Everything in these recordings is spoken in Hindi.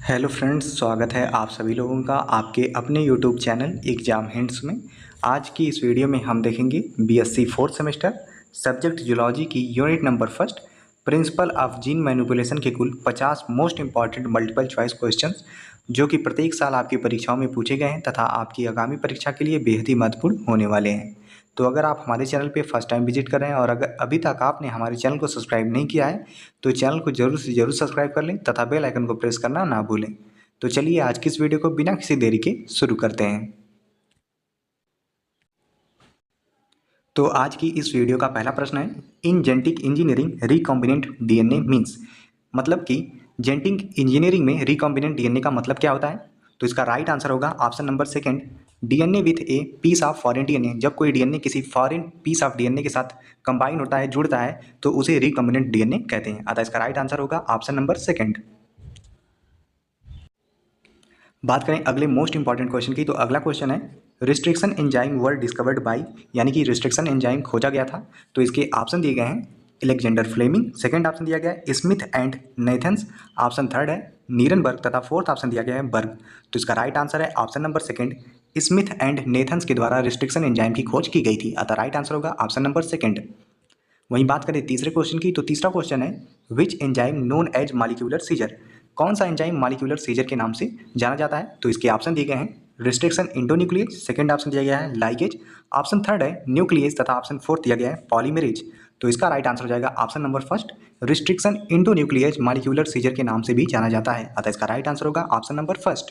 हेलो फ्रेंड्स, स्वागत है आप सभी लोगों का आपके अपने यूट्यूब चैनल एग्जाम हिंट्स में। आज की इस वीडियो में हम देखेंगे BSc fourth semester subject zoology की unit number first principle of gene manipulation के कुल 50 most important multiple choice questions जो कि प्रत्येक साल आपकी परीक्षाओं में पूछे गए हैं तथा आपकी आगामी परीक्षा के लिए बेहद ही महत्वपूर्ण होने वाले हैं। तो अगर आप हमारे चैनल पे फर्स्ट टाइम विजिट कर रहे हैं और अगर अभी तक आपने हमारे चैनल को सब्सक्राइब नहीं किया है तो चैनल को जरूर से जरूर सब्सक्राइब कर लें तथा बेल आइकन को प्रेस करना ना भूलें। तो चलिए आज की इस वीडियो को बिना किसी देरी के शुरू करते हैं। तो आज की इस वीडियो का पहला प्रश्न है, in genetic engineering recombinant DNA means, मतलब कि जेनेटिक इंजीनियरिंग में रिकॉम्बिनेंट डीएनए का मतलब क्या होता है। तो इसका राइट आंसर होगा option number second, DNA with a piece of foreign DNA. जब कोई डीएनए किसी फॉरेन पीस ऑफ डीएनए के साथ कंबाइन होता है, जुड़ता है, तो उसे रिकॉम्बिनेंट डीएनए कहते हैं। अतः इसका राइट आंसर होगा ऑप्शन नंबर सेकंड। बात करें अगले मोस्ट इंपॉर्टेंट क्वेश्चन की, तो अगला क्वेश्चन है, restriction enzyme were discovered by, यानी कि रिस्ट्रिक्शन एंजाइम खोजा गया था। तो इसके ऑप्शन दिए गए हैं, अलेक्जेंडर फ्लेमिंग, सेकंड ऑप्शन दिया गया है स्मिथ एंड नेथन्स, ऑप्शन थर्ड है नीरनबर्ग तथा फोर्थ ऑप्शन दिया गया है बर्ग। तो इसका राइट आंसर है option number second, Smith and Nathans के द्वारा रिस्ट्रिक्शन एंजाइम की खोज की गई थी। अतः राइट आंसर होगा ऑप्शन नंबर सेकंड। वहीं बात करें तीसरे क्वेश्चन की, तो तीसरा क्वेश्चन है, which enzyme known as molecular scissor. कौन सा एंजाइम मॉलिक्यूलर सीजर के नाम से जाना जाता है। तो इसके ऑप्शन दिए गए हैं, रिस्ट्रिक्शन इंडोन्यूक्लियेज, सेकंड ऑप्शन दिया गया है लाइगेज, ऑप्शन थर्ड है न्यूक्लियेज तथा ऑप्शन फोर्थ दिया गया है पॉलीमेरेज। तो इसका राइट आंसर हो जाएगा option number first, restriction endonuclease molecular scissor के नाम से भी जाना जाता है। अतः इसका राइट आंसर होगा ऑप्शन नंबर फर्स्ट।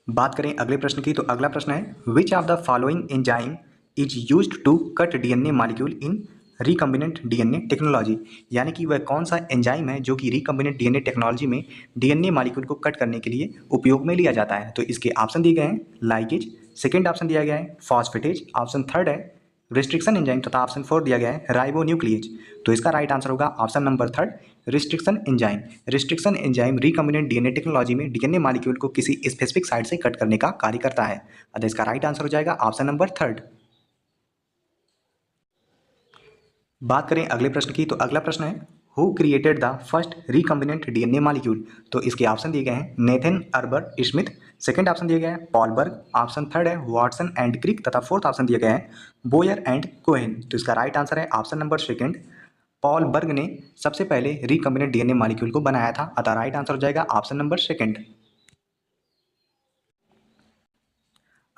बात करें अगले प्रश्न की, तो अगला प्रश्न है, which of the following enzyme is used to cut DNA molecule in recombinant DNA technology. यानी कि वह कौन सा एंजाइम है जो कि रिकम्बिनेंट डीएनए टेक्नोलॉजी में डीएनए मॉलिक्यूल को कट करने के लिए उपयोग में लिया जाता है। तो इसके ऑप्शन दिए गए हैं, लाइगेज, सेकेंड ऑप्शन दिया गया है फॉस्फेटेज, ऑप्शन थर्ड है रिस्ट्रिक्शन एंजाइम तथा ऑप्शन फोर दिया गया है राइबोन्यूक्लियेज। तो इसका राइट आंसर होगा option number third, restriction enzyme. Restriction enzyme recombinant DNA technology में डीएनए मॉलिक्यूल को किसी स्पेसिफिक साइट से कट करने का कार्य करता है। अतः इसका राइट आंसर हो जाएगा ऑप्शन नंबर थर्ड। बात करें अगले प्रश्न की, तो अगला प्रश्न है, who created the first recombinant DNA molecule. तो इसके ऑप्शन दिए गए हैं, Nathan harbour Smith, second option दिया गया है पॉलबर्ग, ऑप्शन थर्ड है वाटसन एंड क्रिक तथा फोर्थ ऑप्शन दिया गया है बोयर एंड कोहेन। तो इसका राइट आंसर है ऑप्शन नंबर सेकंड, पॉल बर्ग ने सबसे पहले रिकम्बिनेंट डीएनए मॉलिक्यूल को बनाया था। अतः राइट आंसर हो जाएगा ऑप्शन नंबर सेकंड।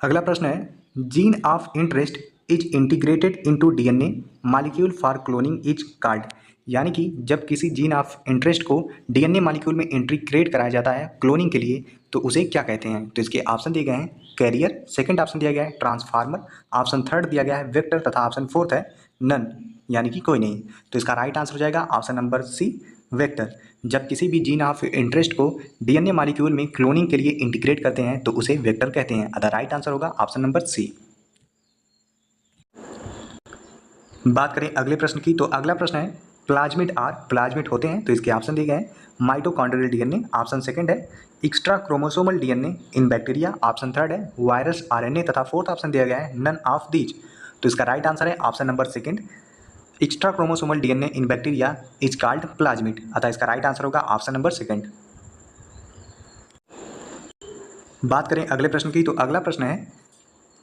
अगला प्रश्न है, gene of interest is integrated into DNA molecule for cloning is called. यानी कि जब किसी जीन ऑफ इंटरेस्ट को डीएनए मॉलिक्यूल में इंटीग्रेट कराया जाता है क्लोनिंग के लिए, तो उसे क्या कहते हैं। तो इसके ऑप्शन दिए गए हैं, कैरियर, सेकंड ऑप्शन दिया गया है ट्रांसफार्मर, ऑप्शन थर्ड दिया गया है वेक्टर तथा ऑप्शन फोर्थ है नन, यानी कि कोई नहीं। तो इसका राइट आंसर हो जाएगा ऑप्शन नंबर सी, वेक्टर। जब किसी भी जीन ऑफ इंटरेस्ट को डीएनए मॉलिक्यूल में क्लोनिंग के लिए इंटीग्रेट करते हैं तो उसे वेक्टर कहते हैं। अतः राइट आंसर होगा ऑप्शन नंबर सी। बात करें अगले प्रश्न की, तो अगला प्रश्न है, प्लाज्मिड होते हैं। तो इसके ऑप्शन दिए गए हैं, माइटोकॉन्ड्रियल डीएनए, ऑप्शन सेकंड है extra chromosomal DNA in bacteria, option third है वायरस आरएनए तथा फोर्थ ऑप्शन दिया गया है नन ऑफ दीज। तो इसका राइट आंसर है option number second, extra chromosomal DNA in bacteria is called plasmid. अतः इसका राइट आंसर होगा ऑप्शन नंबर सेकंड। बात करें अगले प्रश्न की, तो अगला प्रश्न है,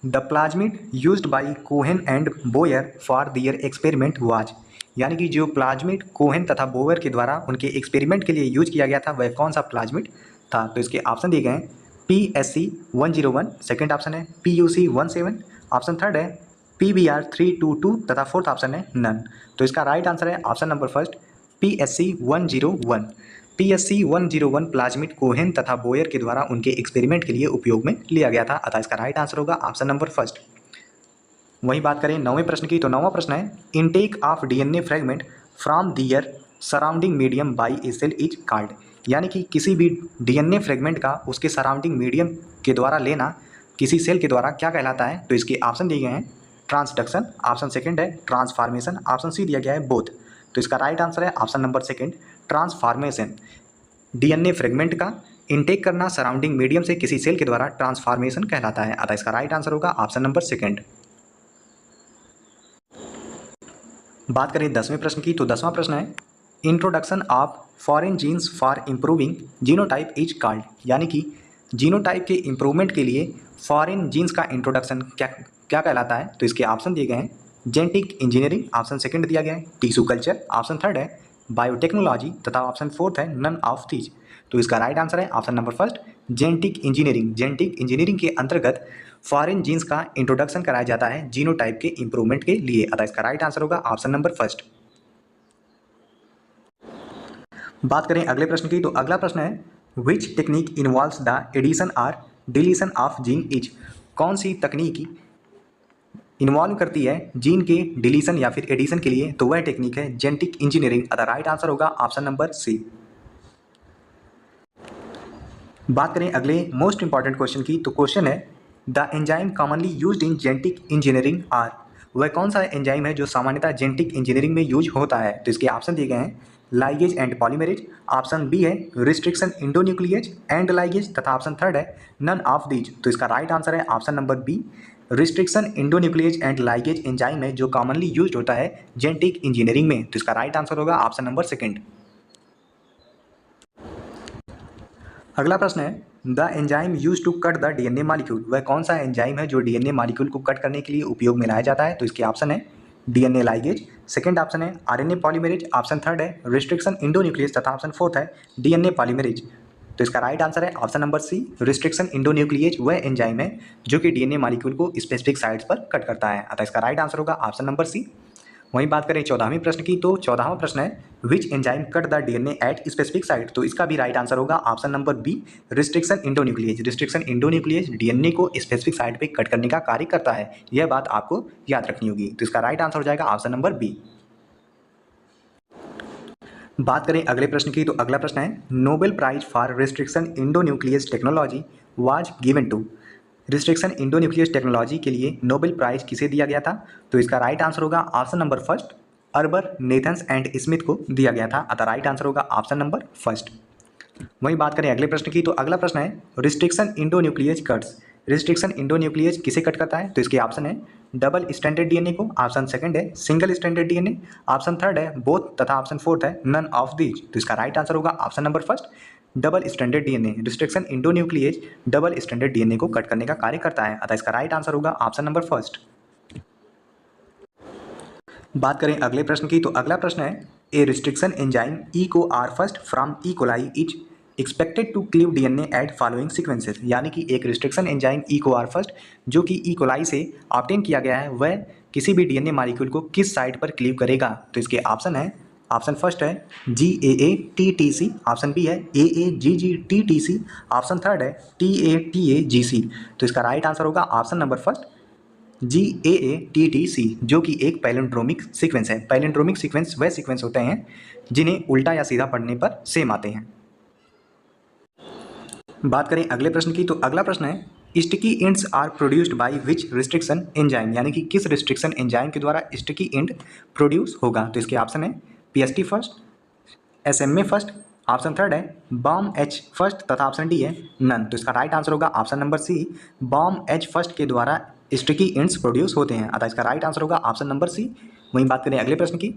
the plasmid used by Cohen and Boyer for their experiment was. यानी कि जो प्लाज्मिड कोहेन तथा बोयर के द्वारा उनके एक्सपेरिमेंट के लिए यूज किया गया था वह कौन सा प्लाज्मिड था। तो इसके ऑप्शन दिए गए हैं, PSC101, सेकेंड ऑप्शन है PUC17, ऑप्शन थर्ड है PBR322 तथा फोर्थ ऑप्शन है नन। तो इसका राइट आंसर है option number first, PSC101। PSC101 plasmid Cohen तथा बोयर के द्वारा उनके एक्सपेरिमेंट के लिए उपयोग में लिया गया था। अतः इसका राइट आंसर होगा ऑप्शन नंबर फर्स्ट। वहीं बात करें नौवें प्रश्न की, तो नौवां प्रश्न है, intake of DNA fragment from their surrounding medium by a cell is called. यानी कि किसी भी डीएनए फ्रेगमेंट का उसके सराउंडिंग मीडियम के द्वारा लेना किसी सेल के द्वारा क्या कहलाता है। तो इसके ऑप्शन दिए गए हैं, ट्रांसडक्शन, ऑप्शन सेकंड है ट्रांसफॉर्मेशन, ऑप्शन सी दिया गया है बोथ। तो इसका राइट आंसर है option number second, transformation. DNA fragment का इनटेक करना सराउंडिंग मीडियम से किसी सेल के द्वारा ट्रांसफॉर्मेशन कहलाता है। अतः इसका राइट आंसर होगा ऑप्शन नंबर सेकंड। बात करें 10वें प्रश्न की, तो 10वां प्रश्न है, introduction of foreign genes for improving genotype is called, यानी कि जीनोटाइप के इम्प्रूवमेंट के लिए फॉरेन जीन्स का इंट्रोडक्शन क्या क्या कहलाता है? तो इसके ऑप्शन दिए गए हैं, जेनेटिक इंजीनियरिंग ऑप्शन सेकंड दिया गया है, टिश्यू कल्चर ऑप्शन थर्ड है, बायोटेक्नोलॉजी तथा ऑप्शन फोर्थ है नन ऑफ दीज। तो इसका राइट आंसर है option number first, genetic engineering. Genetic engineering के अंतर्गत फॉरेन जीन्स का इंट्रोडक्शन कराया जाता है जीनोटाइप के इंप्रूवमेंट के लिए, अतः इसका राइट आंसर होगा ऑप्शन नंबर फर्स्ट। बात करें अगले प्रश्न की, तो अगला प्रश्न है which technique involves the addition और डिलीशन ऑफ जीन इज। कौन सी तकनीक इन्वॉल्व करती है जीन के डिलीशन या फिर एडिशन के लिए? तो वह टेक्निक है जेनेटिक इंजीनियरिंग, अतः राइट आंसर होगा ऑप्शन नंबर सी। बात करें अगले मोस्ट इंपॉर्टेंट क्वेश्चन की, तो क्वेश्चन है the enzyme commonly used in genetic engineering are. वह कौन सा एंजाइम है जो सामान्यतः जेनेटिक इंजीनियरिंग में यूज होता है? तो इसके ऑप्शन दिए गए हैं, ligase and polymerase, option B है रिस्ट्रिक्शन इंडोन्यूक्लिएज एंड लाइगेज तथा ऑप्शन थर्ड है नन ऑफ दीज। तो इसका राइट आंसर है option number B, restriction endonuclease and ligase enzyme है जो कॉमनली यूज होता है जेनेटिक इंजीनियरिंग में। तो इसका राइट आंसर होगा ऑप्शन नंबर सेकेंड। अगला प्रश्न है the enzyme use to cut the DNA molecule. वह कौन सा एंजाइम है जो डीएनए मॉलिक्यूल को कट करने के लिए उपयोग में लाया जाता है? तो इसके ऑप्शन है डीएनए लाइगेज, सेकंड ऑप्शन है आरएनए पॉलीमरेज, ऑप्शन थर्ड है रिस्ट्रिक्शन इंडोन्यूक्लियस तथा ऑप्शन फोर्थ है डीएनए पॉलीमरेज। तो इसका राइट आंसर है ऑप्शन नंबर सी, रिस्ट्रिक्शन इंडोन्यूक्लिएज वह एंजाइम है जो कि डीएनए मॉलिक्यूल को स्पेसिफिक साइट्स पर कट करता है, अतः इसका राइट आंसर होगा ऑप्शन नंबर सी। वहीं बात करें 14वें प्रश्न की, तो 14वां प्रश्न है which enzyme cut the DNA at specific site. तो इसका भी राइट आंसर होगा option number B, restriction endonuclease. Restriction endonuclease DNA को स्पेसिफिक साइट पे कट करने का कार्य करता है, यह बात आपको याद रखनी होगी। तो इसका राइट आंसर हो जाएगा ऑप्शन नंबर बी। बात करें अगले प्रश्न की, तो अगला प्रश्न है Nobel prize for restriction endonuclease technology was given to. Restriction endonuclease technology के लिए नोबेल प्राइज किसे दिया गया था? तो इसका राइट आंसर होगा option number first, Arber Nathans and Smith को दिया गया था, अतः राइट आंसर होगा ऑप्शन नंबर फर्स्ट। वहीं बात करें अगले प्रश्न की, तो अगला प्रश्न है restriction endonucleases cuts. Restriction endonucleases किसे कट करता है? तो इसके ऑप्शन है डबल स्टैंडर्ड डीएनए को, ऑप्शन सेकंड है single standard DNA, option third है बोथ तथा ऑप्शन फोर्थ है नन ऑफ दीज। तो इसका राइट आंसर होगा option number first, double standard DNA. Restriction endonuclease double standard DNA को कट करने का कार्य करता है, अतः इसका राइट आंसर होगा ऑप्शन नंबर फर्स्ट। बात करें अगले प्रश्न की, तो अगला प्रश्न है ए restriction enzyme E co R first from E coli is expected to cleave DNA at following sequences. यानी कि एक restriction enzyme E co R first जो कि ई कोलाई से ऑब्टेन किया गया है, वह किसी भी डीएनए मॉलिक्यूल को किस साइट पर क्लीव करेगा? तो इसके ऑप्शन है, ऑप्शन फर्स्ट है GAA-TTC, ऑप्शन बी है AAGGTTC, ऑप्शन थर्ड है TATAGC। तो इसका राइट आंसर होगा ऑप्शन नंबर फर्स्ट GAA-TTC, जो कि एक पैलिंड्रोमिक सीक्वेंस है। पैलिंड्रोमिक सीक्वेंस वह सीक्वेंस होते हैं जिन्हें उल्टा या सीधा पढ़ने पर सेम आते हैं। बात करें अगले प्रश्न की, तो अगला प्रश्न है sticky ends are produced by which restriction enzyme. यानी कि किस रिस्ट्रिक्शन एंजाइम के द्वारा स्टिकी इंड प्रोड्यूस होगा? तो इसके ऑप्शन है PST first, SMA first, option third है BOM-H फर्स्ट तथा ऑप्शन डी है नन। तो इसका राइट आंसर होगा option number C, BOM-H first के द्वारा स्टिकी इंड्स प्रोड्यूस होते हैं, अतः इसका राइट आंसर होगा ऑप्शन नंबर सी। वहीं बात करें अगले प्रश्न की,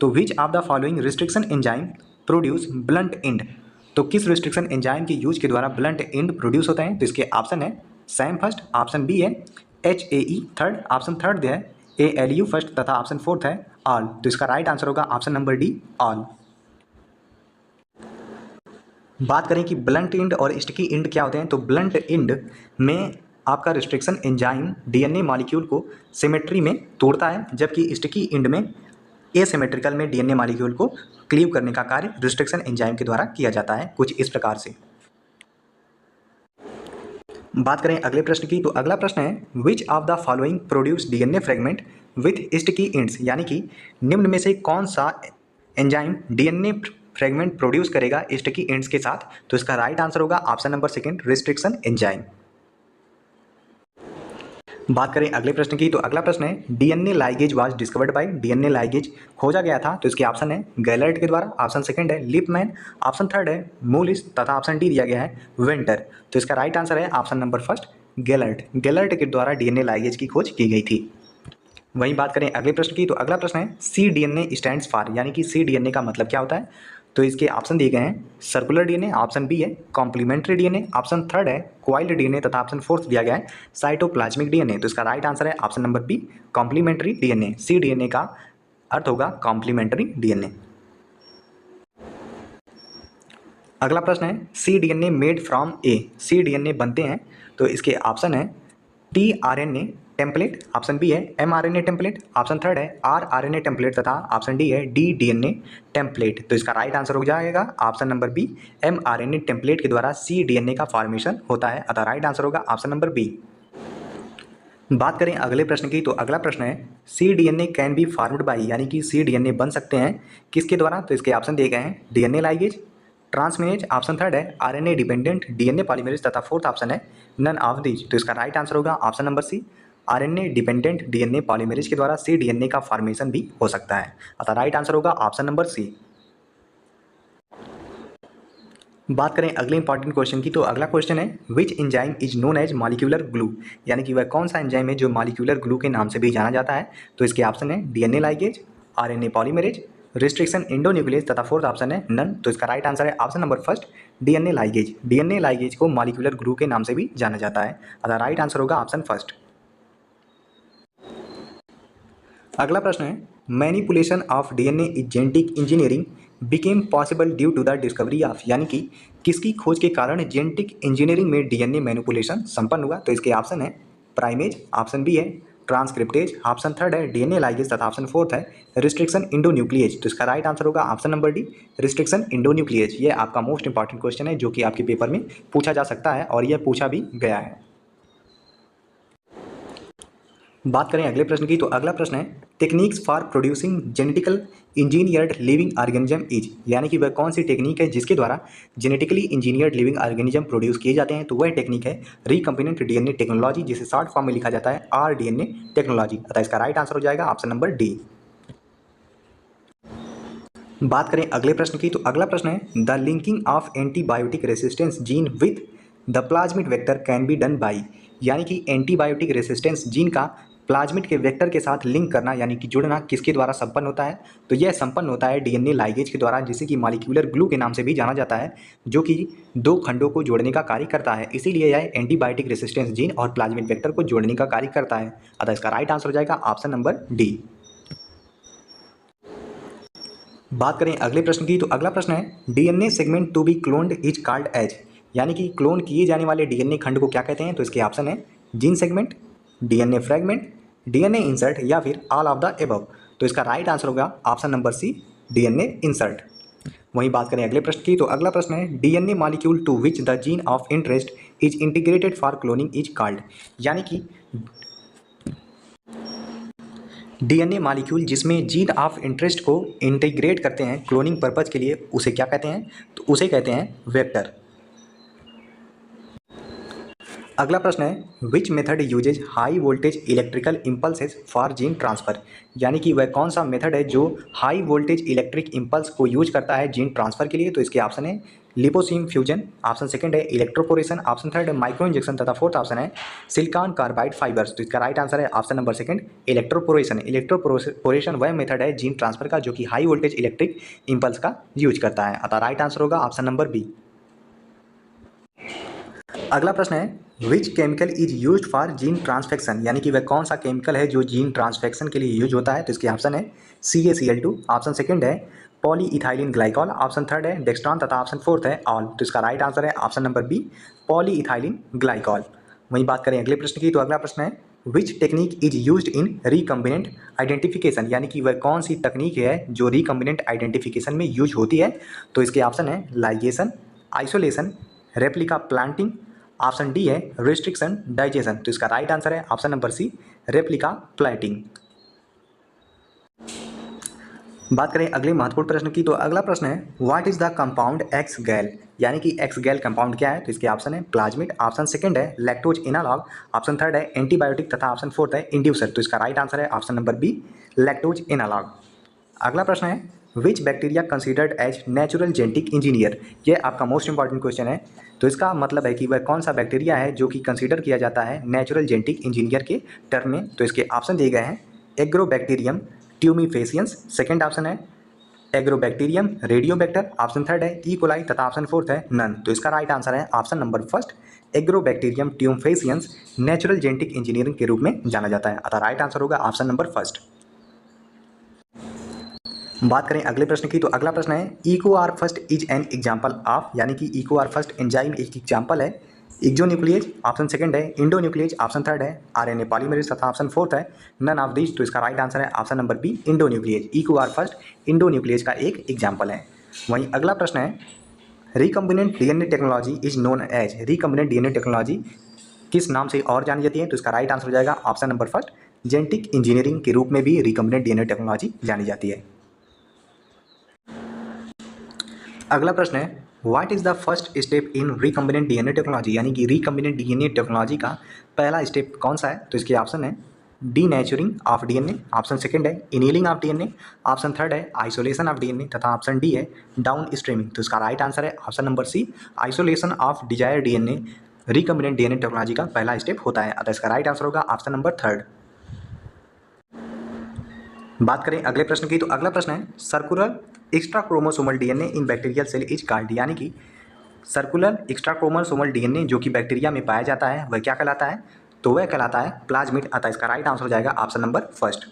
तो which of the following restriction enzyme produce blunt end. तो किस रिस्ट्रिक्शन एंजाइम के यूज के द्वारा ब्लंट इंड प्रोड्यूस होते हैं? तो इसके ऑप्शन है सैम फर्स्ट, ऑप्शन बी है HAE थर्ड, ऑप्शन थर्ड है ALU फर्स्ट तथा ऑप्शन फोर्थ है ऑल। तो इसका राइट आंसर होगा ऑप्शन नंबर डी, ऑल। बात करें कि ब्लंट इंड और स्टिकी इंड क्या होते हैं, तो ब्लंट इंड में आपका रिस्ट्रिक्शन एंजाइम डीएनए मॉलिक्यूल को सिमेट्री में तोड़ता है, जबकि स्टिकी इंड में एसिमेट्रिकल में डीएनए मॉलिक्यूल को क्लीव करने का कार्य रिस्ट्रिक्शन एंजाइम के द्वारा किया जाता है, कुछ इस प्रकार से। बात करें अगले प्रश्न की, तो अगला प्रश्न है which of the following produce DNA fragment with sticky ends. यानी कि निम्न में से कौन सा एंजाइम डीएनए फ्रेगमेंट प्रोड्यूस करेगा स्टिकी इंड्स के साथ? तो इसका राइट आंसर होगा option number second, restriction enzyme. बात करें अगले प्रश्न की, तो अगला प्रश्न है DNA ligase was discovered by. DNA ligase खोजा गया था, तो इसके ऑप्शन है गैलर्ट के द्वारा, ऑप्शन सेकंड है लिपमैन, ऑप्शन थर्ड है मूलिस तथा ऑप्शन डी दिया गया है वेंटर। तो इसका राइट आंसर है ऑप्शन नंबर फर्स्ट, गैलर्ट। गैलर्ट के द्वारा डीएनए लाइगेज की खोज की गई थी। वहीं बात करें अगले प्रश्न की, तो अगला प्रश्न है cDNA स्टैंड्स फॉर, यानी कि cDNA का मतलब क्या होता है। तो इसके ऑप्शन दिए गए हैं सर्कुलर डीएनए, ऑप्शन बी है कॉम्प्लीमेंट्री डीएनए, ऑप्शन थर्ड है क्वाइल्ड डीएनए तथा ऑप्शन फोर्थ दिया गया है साइटोप्लाज्मिक डीएनए। तो इसका राइट आंसर है option number B complementary DNA. cDNA का अर्थ होगा कॉम्प्लीमेंट्री डीएनए। अगला प्रश्न है cDNA made from a, cDNA बनते हैं। तो इसके ऑप्शन है tRNA टेम्पलेट, ऑप्शन बी है mRNA टेम्पलेट, ऑप्शन थर्ड है rRNA टेम्पलेट तथा ऑप्शन डी है ddNA टेम्पलेट। तो इसका राइट आंसर हो जाएगा option number B mRNA template के द्वारा cDNA का फॉर्मेशन होता है, अतः राइट आंसर होगा ऑप्शन नंबर बी। बात करें अगले प्रश्न की, तो अगला प्रश्न है cDNA can be formed by, यानी कि cDNA बन सकते हैं किसके द्वारा। तो इसके ऑप्शन दिए गए हैं DNA ligase, transaminase, option third है RNA डिपेंडेंट DNA पॉलीमरेज तथा फोर्थ ऑप्शन है नन ऑफ दीज। तो इसका राइट आंसर होगा option number C RNA dependent DNA polymerase के द्वारा cDNA का फॉर्मेशन भी हो सकता है, अतः राइट आंसर होगा ऑप्शन नंबर सी। बात करें अगले इंपॉर्टेंट क्वेश्चन की, तो अगला क्वेश्चन है which enzyme is known as molecular glue, यानी कि वह कौन सा एंजाइम है जो मॉलिक्यूलर ग्लू के नाम से भी जाना जाता है। तो इसके ऑप्शन है DNA ligase, RNA polymerase, restriction endonuclease तथा फोर्थ ऑप्शन है नन। तो इसका राइट आंसर है option number first DNA ligase. DNA ligase को मॉलिक्यूलर ग्लू के नाम से भी जाना जाता है, अतः राइट आंसर होगा ऑप्शन फर्स्ट। अगला प्रश्न है manipulation of DNA in genetic engineering became possible due to the discovery of, यानी कि किसकी खोज के कारण जेनेटिक इंजीनियरिंग में DNA मैनिपुलेशन संपन्न हुआ। तो इसके ऑप्शन है प्राइमेज, ऑप्शन बी है ट्रांसक्रिप्टेज, ऑप्शन थर्ड है DNA लाइगेज तथा ऑप्शन फोर्थ है रिस्ट्रिक्शन इंडोन्यूक्लिएज। तो इसका राइट आंसर होगा ऑप्शन नंबर डी रिस्ट्रिक्शन इंडोन्यूक्लिएज। ये आपका मोस्ट इंपॉर्टेंट क्वेश्चन है जो कि आपके पेपर में पूछा जा सकता है और यह पूछा भी गया है। बात करें अगले प्रश्न की, तो अगला प्रश्न है techniques for producing genetical engineered living organism is, यानी कि वह कौन सी टेक्निक है जिसके द्वारा genetically engineered living organism produce किए जाते हैं। तो वह टेक्निक है रिकम्बिनेंट DNA टेक्नोलॉजी, जिसे शॉर्ट फॉर्म में लिखा जाता है rDNA टेक्नोलॉजी, अतः इसका राइट आंसर हो जाएगा ऑप्शन नंबर डी। बात करें अगले प्रश्न की, तो अगला प्रश्न है the linking of antibiotic resistance gene with the plasmid vector can be done by, यानी कि एंटीबायोटिक रेसिस्टेंस जीन का प्लाज्मिड के वेक्टर के साथ लिंक करना यानी कि जुड़ना किसके द्वारा संपन्न होता है। तो यह संपन्न होता है DNA लाइगेज के द्वारा, जिसे कि मॉलिक्यूलर ग्लू के नाम से भी जाना जाता है, जो कि दो खंडों को जोड़ने का कार्य करता है। इसीलिए यह एंटीबायोटिक रेसिस्टेंस जीन और प्लाज्मिड वेक्टर को जोड़ने का कार्य करता है, अतः इसका राइट आंसर हो जाएगा ऑप्शन नंबर डी। बात करें अगले प्रश्न की, तो अगला प्रश्न है DNA segment to be cloned is called as, यानी कि क्लोन किए जाने वाले DNA खंड को क्या कहते हैं। तो इसके ऑप्शन है gene segment, DNA fragment, DNA insert या फिर ऑल ऑफ द एबव। तो इसका राइट आंसर होगा option number C DNA insert. वहीं बात करें अगले प्रश्न की, तो अगला प्रश्न है DNA molecule to which the gene of interest is integrated for cloning is called, यानी कि DNA मॉलिक्यूल जिसमें जीन ऑफ इंटरेस्ट को इंटीग्रेट करते हैं क्लोनिंग पर्पज के लिए, उसे क्या कहते हैं। तो उसे कहते हैं वेक्टर। अगला प्रश्न है which method uses high voltage electrical impulses for gene transfer, यानी कि वह कौन सा मेथड है जो हाई वोल्टेज इलेक्ट्रिक इम्पल्स को यूज करता है जीन ट्रांसफ़र के लिए। तो इसके ऑप्शन है लिपोसिम फ्यूजन, ऑप्शन सेकंड है इलेक्ट्रोपोरेशन, ऑप्शन थर्ड है माइक्रो इंजेक्शन तथा फोर्थ ऑप्शन है सिलिकॉन कार्बाइड फाइबर्स। तो इसका राइट आंसर है option number second electroporation. Electroporation वह मेथड है जीन ट्रांसफ़र का जो कि हाई वोल्टेज इलेक्ट्रिक इम्पल्स का यूज करता है, अतः राइट आंसर होगा ऑप्शन नंबर बी। अगला प्रश्न है which chemical is used for gene transfection, यानी कि वह कौन सा केमिकल है जो जीन ट्रांसफेक्शन के लिए यूज होता है। तो इसके ऑप्शन है CaCl2, ऑप्शन सेकंड है पॉलीइथाइलिन ग्लाइकॉल, ऑप्शन थर्ड है डेक्स्ट्रॉन तथा ऑप्शन फोर्थ है ऑल। तो इसका राइट आंसर है option number B polyethylene glycol. वहीं बात करें अगले प्रश्न की, तो अगला प्रश्न है which technique is used in recombinant identification, यानी कि वह कौन सी तकनीक है जो रिकम्बिनेंट आइडेंटिफिकेशन में यूज होती है। तो इसके ऑप्शन है ligation, isolation, replica planting, option D है रिस्ट्रिक्शन डाइजेशन। तो इसका राइट आंसर है option number C replica planting. बात करें अगले महत्वपूर्ण प्रश्न की, तो अगला प्रश्न है what is the compound x गैल, यानी कि एक्स गैल कंपाउंड क्या है। तो इसके ऑप्शन है प्लाज्मिड, ऑप्शन सेकंड है लैक्टोज एनालॉग, ऑप्शन थर्ड है एंटीबायोटिक तथा ऑप्शन फोर्थ है इंड्यूसर। तो इसका राइट आंसर है option number B lactose analog. अगला प्रश्न है which bacteria considered as natural genetic engineer, यह आपका मोस्ट इंपॉर्टेंट क्वेश्चन है। तो इसका मतलब है कि वह कौन सा बैक्टीरिया है जो कि कंसीडर किया जाता है नेचुरल जेनेटिक इंजीनियर के टर्म में। तो इसके ऑप्शन दिए गए हैं एग्रोबैक्टीरियम ट्यूमीफेसियंस, सेकेंड ऑप्शन है एग्रोबैक्टीरियम रेडियोबैक्टर, ऑप्शन थर्ड है ई कोलाई तथा ऑप्शन फोर्थ है नन। तो इसका राइट आंसर है option number first, Agrobacterium tumefaciens natural genetic engineering के रूप में जाना जाता है, अतः राइट आंसर होगा ऑप्शन नंबर फर्स्ट। बात करें अगले प्रश्न की, तो अगला प्रश्न है EcoR first is an example of, यानी कि इकोआर फर्स्ट एंजाइम एक एग्जाम्पल है एक्सोन्यूक्लियेज, ऑप्शन सेकंड है इंडोन्यूक्लियेज, ऑप्शन थर्ड है आरएनए पॉलीमरेज तथा ऑप्शन फोर्थ है नन ऑफ दिस। तो इसका राइट आंसर है option number B, endonuclease. EcoR first endonuclease का एक एग्जाम्पल है। वहीं अगला प्रश्न है recombinant DNA technology is known as, recombinant DNA technology किस नाम से और जानी जाती है? तो इसका राइट आंसर हो जाएगा option number first, genetic engineering के रूप में भी रिकम्बिनेंट डीएनए टेक्नोलॉजी जानी जाती है। अगला प्रश्न है what is the first step in recombinant DNA technology, यानी कि रिकम्बिनेंट डीएनए टेक्नोलॉजी का पहला स्टेप कौन सा है? तो इसके ऑप्शन है denaturing of DNA, option second है annealing of DNA, option third है आइसोलेशन ऑफ डीएनए तथा ऑप्शन डी है डाउन स्ट्रीमिंग। तो इसका राइट आंसर है option number C, isolation of desire DNA recombinant DNA technology का पहला स्टेप होता है, अतः इसका राइट आंसर होगा ऑप्शन नंबर थर्ड। बात करें अगले प्रश्न की, तो अगला प्रश्न है circular extra chromosomal DNA in bacterial cell is called, यानी कि सर्कुलर एक्स्ट्रा क्रोमोसोमल डीएनए जो कि बैक्टीरिया में पाया जाता है वह क्या कहलाता है? तो वह कहलाता है प्लाज्मिड, अतः इसका राइट आंसर हो जाएगा ऑप्शन नंबर फर्स्ट।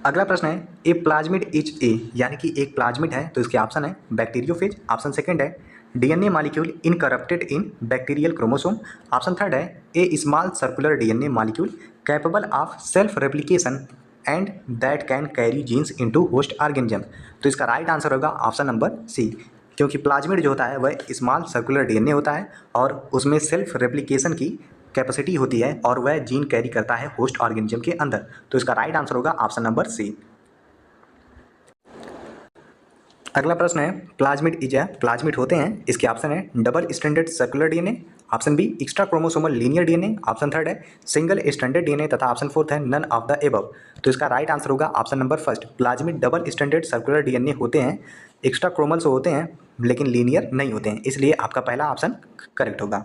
अगला प्रश्न है ए प्लाज्मिड इज ए, यानी कि एक प्लाज्मिड है तो इसके ऑप्शन है बैक्टीरियोफेज, ऑप्शन सेकंड है DNA molecule incorporated in bacterial chromosome, option third है a small circular DNA molecule capable of self replication and that can carry genes into host organism. तो इसका राइट आंसर होगा ऑप्शन नंबर सी, क्योंकि प्लाज्मिड जो होता है वह स्मॉल सर्कुलर डीएनए होता है और उसमें सेल्फ रेप्लिकेशन की कैपेसिटी होती है और वह जीन कैरी करता है होस्ट ऑर्गेनिज्म के अंदर। तो इसका राइट आंसर होगा ऑप्शन नंबर सी। अगला प्रश्न है प्लाज्मिड इज ए, प्लाज्मिड होते हैं, इसके ऑप्शन है double stranded circular DNA, option B extra chromosomal linear DNA, option third है सिंगल स्ट्रैंडेड डीएनए तथा ऑप्शन फोर्थ है नन ऑफ द एबव। तो इसका राइट आंसर होगा option number first, plasmid double stranded circular DNA होते हैं, एक्स्ट्रा क्रोमल्स होते हैं लेकिन लीनियर नहीं होते हैं, इसलिए आपका पहला ऑप्शन करेक्ट होगा।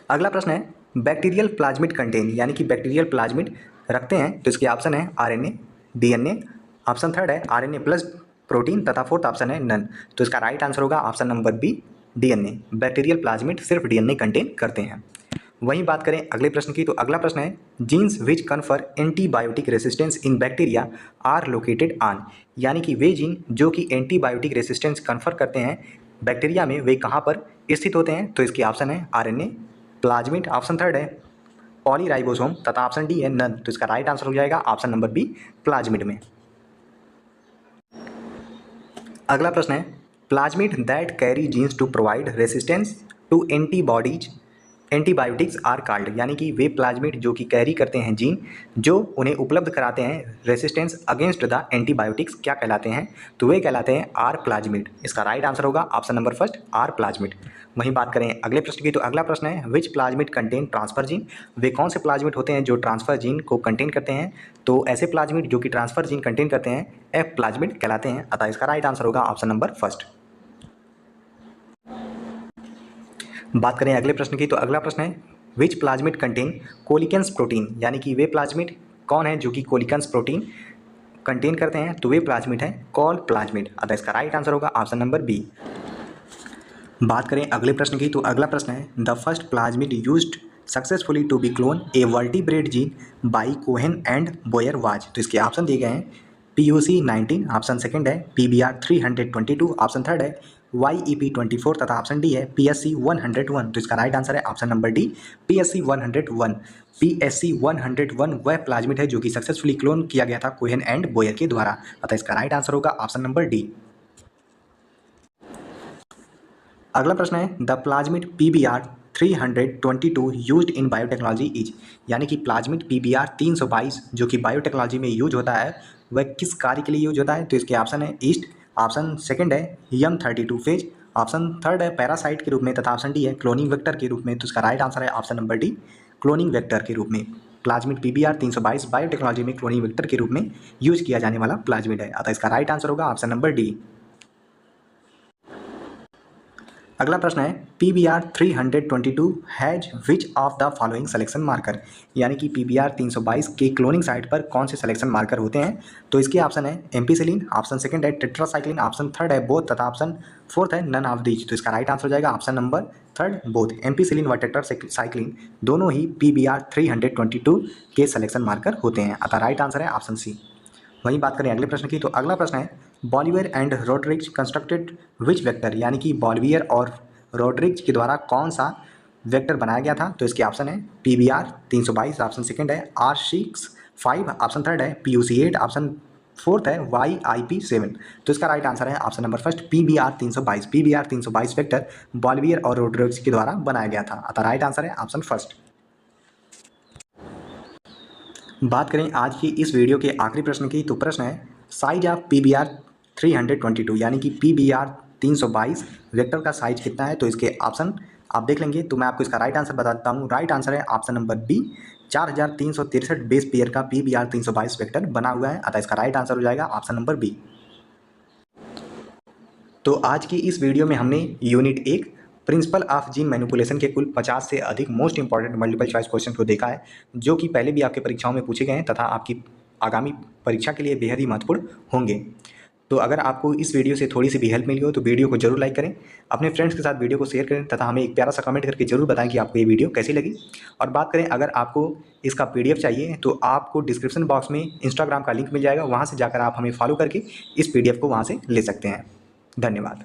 अगला प्रश्न है बैक्टीरियल प्लाज्मिड कंटेन, यानी कि बैक्टीरियल प्लाज्मिड रखते हैं, तो इसके ऑप्शन है आरएनए डीएनए, ऑप्शन थर्ड है आरएनए प्लस प्रोटीन तथा फोर्थ ऑप्शन है नन। तो इसका राइट आंसर होगा option number B, DNA. Bacterial plasmid सिर्फ डीएनए कंटेन करते हैं। वहीं बात करें अगले प्रश्न की, तो अगला प्रश्न है genes which confer antibiotic resistance in bacteria are located on, यानी कि वे जीन जो कि एंटीबायोटिक रेसिस्टेंस कन्फर करते हैं बैक्टीरिया में वे कहाँ पर स्थित होते हैं? तो इसके ऑप्शन है आरएनए प्लाज्मिड, ऑप्शन थर्ड है पॉलीराइबोसोम तथा ऑप्शन डी है नन। तो इसका राइट आंसर हो जाएगा ऑप्शन नंबर बी, प्लाज्मिड में। अगला प्रश्न है plasmid that carry genes to provide resistance to antibodies antibiotics are called, यानी कि वे प्लाज्मिड जो कि कैरी करते हैं जीन जो उन्हें उपलब्ध कराते हैं रेसिस्टेंस अगेंस्ट द एंटीबायोटिक्स क्या कहलाते हैं? तो वे कहलाते हैं आर प्लाज्मिड। इसका राइट आंसर होगा option number first, R plasmid. वहीं बात करें अगले प्रश्न की, तो अगला प्रश्न है विच प्लाज्मिड कंटेन ट्रांसफर जीन, वे कौन से प्लाज्मिड होते हैं जो ट्रांसफर जीन को कंटेन करते हैं? तो ऐसे प्लाज्मिड जो कि ट्रांसफर जीन कंटेन करते हैं एफ प्लाज्मिड कहलाते हैं, अतः इसका राइट आंसर होगा ऑप्शन नंबर फर्स्ट। बात करें अगले प्रश्न की, तो अगला प्रश्न है विच प्लाज्मिड कंटेन कोलिकेंस प्रोटीन, यानी कि वे प्लाज्मिड कौन है जो कि कोलिकेंस प्रोटीन कंटेन करते हैं? तो वे प्लाज्मिड हैं कॉल प्लाज्मिड, अतः इसका राइट आंसर होगा ऑप्शन नंबर बी। बात करें अगले प्रश्न की, तो अगला प्रश्न है the first plasmid used successfully to be clone a vertebrate gene by Cohen and Boyer was. तो इसके ऑप्शन दिए गए हैं POC 19, ऑप्शन सेकंड है PBR 322, ऑप्शन थर्ड है YEP 24 तथा ऑप्शन डी है PSC 101। तो इसका राइट आंसर है option number D, PSC 101। PSC 101 वह प्लाज्मिड है जो कि सक्सेसफुली क्लोन किया गया था कोहेन एंड बोयर के द्वारा, अतः इसका राइट आंसर होगा ऑप्शन नंबर डी। अगला प्रश्न है the plasmid PBR 322 used in biotechnology is, यानी कि प्लाज्मिड PBR 322 जो कि बायोटेक्नोलॉजी में यूज होता है वह किस कार्य के लिए यूज होता है? तो इसके ऑप्शन है ईस्ट, ऑप्शन सेकंड है M32 फेज, ऑप्शन थर्ड है पैरासाइट के रूप में तथा ऑप्शन डी है क्लोनिंग वेक्टर के रूप में। तो इसका राइट आंसर है option number D, cloning vector के रूप में। प्लाज्मिड PBR 322 बायोटेक्नोलॉजी में क्लोनिंग वेक्टर के रूप में यूज किया जाने वाला प्लाज्मिड है, अतः इसका राइट आंसर होगा ऑप्शन नंबर डी। अगला प्रश्न है PBR 322 has which of the following selection marker, यानी कि PBR 322 के क्लोनिंग साइट पर कौन से सिलेक्शन मार्कर होते हैं। तो इसके ऑप्शन है एम्पिसिलिन, ऑप्शन सेकंड है टेट्रासाइक्लिन, ऑप्शन थर्ड है बोथ तथा ऑप्शन फोर्थ है नन ऑफ दीज। तो इसका राइट आंसर हो जाएगा option number third both. Ampicillin व टेट्रासाइक्लिन दोनों ही PBR 322 के सिलेक्शन मार्कर होते हैं, अतः राइट आंसर है ऑप्शन सी। वहीं बात करें अगले प्रश्न की, तो अगला प्रश्न है Bolivar and Rodriguez constructed which vector, यानी कि बॉलिवियर और रोड्रिग्स के द्वारा कौन सा वेक्टर बनाया गया था। तो इसके ऑप्शन है PBR 322, ऑप्शन सेकंड है R65, ऑप्शन थर्ड है PUC8, ऑप्शन फोर्थ है YIP7। तो इसका राइट आंसर है option number first PBR 322। PBR 322 vector Bolivar और रोड्रिग्स के द्वारा बनाया गया था, अतः राइट आंसर है ऑप्शन फर्स्ट। बात करें आज की इस वीडियो के आखिरी प्रश्न की, तो प्रश्न है साइज ऑफ PBR 322, यानी कि PBR 322 वेक्टर का साइज कितना है। तो इसके ऑप्शन आप देख लेंगे, तो मैं आपको इसका राइट आंसर बताता हूँ। राइट आंसर है option number B, 4363 base pair का PBR 322 वेक्टर बना हुआ है, अतः इसका राइट आंसर हो जाएगा ऑप्शन नंबर बी। तो आज की इस वीडियो में हमने unit 1 principal of gene manipulation के कुल 50 से अधिक most important multiple choice question को देखा है, जो कि पहले भी आपके परीक्षाओं में पूछे गए हैं तथा आपकी आगामी परीक्षा के लिए बेहद ही महत्वपूर्ण होंगे। तो अगर आपको इस वीडियो से थोड़ी सी भी हेल्प मिली हो तो वीडियो को जरूर लाइक करें, अपने फ्रेंड्स के साथ वीडियो को शेयर करें तथा हमें एक प्यारा सा कमेंट करके जरूर बताएं कि आपको ये वीडियो कैसी लगी। और बात करें अगर आपको इसका PDF चाहिए तो आपको डिस्क्रिप्शन बॉक्स में इंस्टाग्राम का लिंक मिल जाएगा, वहाँ से जाकर आप हमें फॉलो करके इस PDF को वहाँ से ले सकते हैं। धन्यवाद।